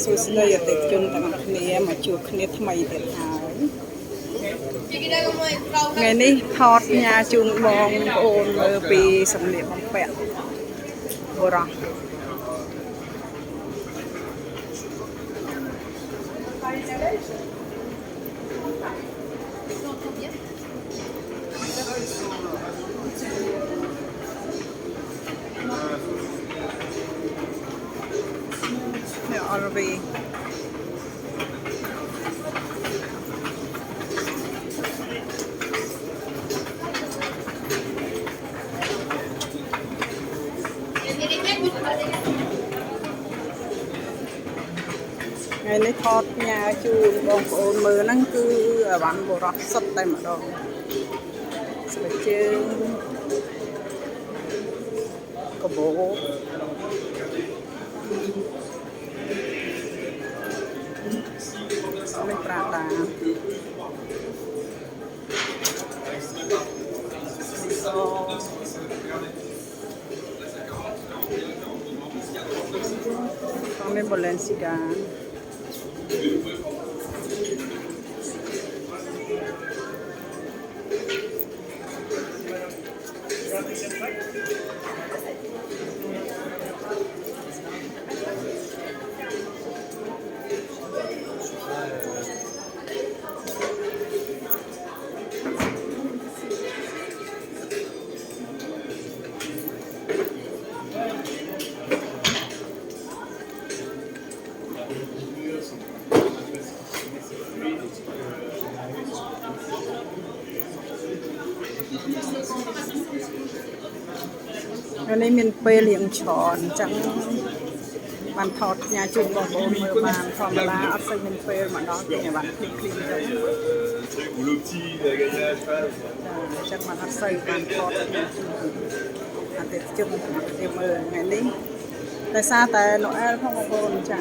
សួស្តីអតិថិជនទាំងអស់គ្នាមកជួបគ្នាថ្មីទៀតហើយថ្ងៃនេះថតផ្ញើជូនបងប្អូនមើលពីសម្លៀកបំពាក់បុរសនៅអរវីថ្ងៃនេះថតផ្ញើជូនបងប្អូនមើលហ្នឹងគឺអវ៉ាន់បុរសសុទ្ធតែម្ដងស្បែកជើងកបោនេះប្រាដាKami Balenciaga Ini min pel yang tròn chẳng bạn thọt nhà chungបងប្អូនមើលបានធម្មតាអត់សូវមានពេលមកដល់ទេបានคลิกចឹងចាំមកអត់សូវបានថតអតិថិជនគេមើលថ្ងៃនេះដោយសារតែណូអែលផងបងប្អូនចា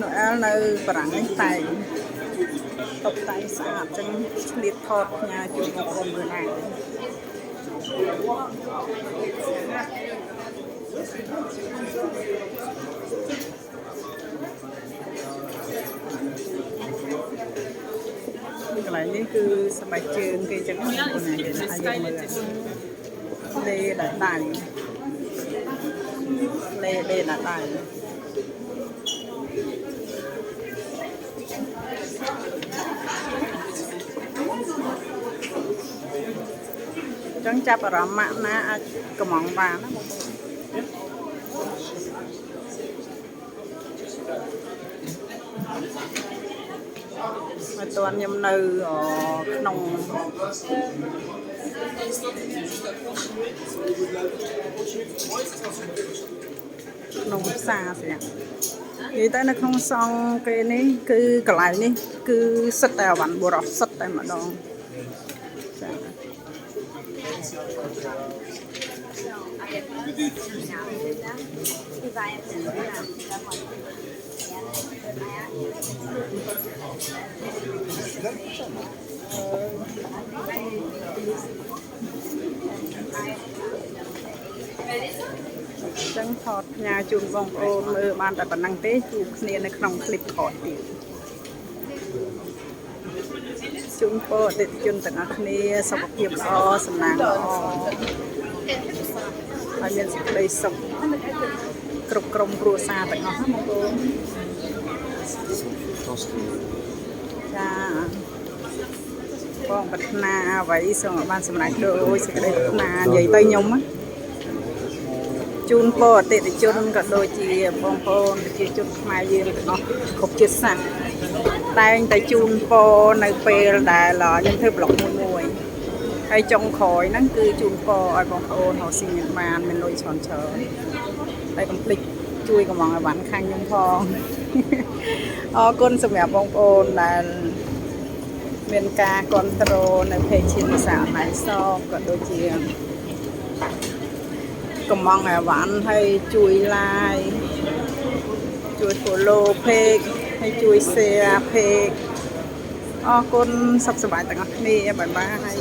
ណូអែលនៅបារាំងនេះតែតុបតែងស្អាតចឹងឆ្លៀតថតផ្ញើជូនបងប្អូនមើលដែរកន្លែងនេះគឺស្បែកជើងគេចឹងបងប្អូនណាយើងមើលលេដាក់ដៃលេដាក់ដៃចឹងចាប់អារម្មណ៍ម៉ាក់ណាអាចកំងបានណាបងប្អូនហើយតើខ្ញុំនៅក្នុងផ្សារស្រាប់និយាយទៅនៅក្នុងសង់គេនេះគឺកន្លែងនេះគឺសិតតែអវ៉ាន់បុរសសិតតែម្ដងចាចឹងថតផ្ញើជូនបងប្អូនមើលបានតែប៉ុណ្ណឹងទេជួបគ្នានៅក្នុងคลิปថតទៀតជូនពរអតិថិជនទាំងអស់គ្នាសុខភាពល្អសំណាងល្អហើយមានសេចក្តីសុខគ្រប់ក្រុមគ្រួសារទាំងអស់បងប្អូនចាបងប្រាថ្នាអ្វីសូមឲ្យបានសម្រេចដោយសេចក្តីប្រាថ្នានិយាយទៅខ្ញុំជូនពរអតិថិជនក៏ដូចជាបងប្អូនប្រជាជនខ្មែរយើងទាំងអស់គ្រប់ជាតិសាសន៍តែងតែជូនពរនៅពេលដែលខ្ញុំធ្វើប្លុកមួយហើយចុងក្រោយហ្នឹងគឺជូនពរឲ្យបងប្អូនរកស៊ីមានលុយច្រើនតែកុំភ្លេចជួយកំងឲ្យបានខាងខ្ញុំផងអរគុណសម្រាប់បងប្អូនដែលមានការគ្រប់គ្រងនៅเพจជាភាសាអនឡាញសក៏ដូចជាកំងឲ្យបានហើយជួយ like ជួយ follow page ហើយជួយ share page អរគុណសុខសប្បាយទាំងអស់គ្នាបាយបាយ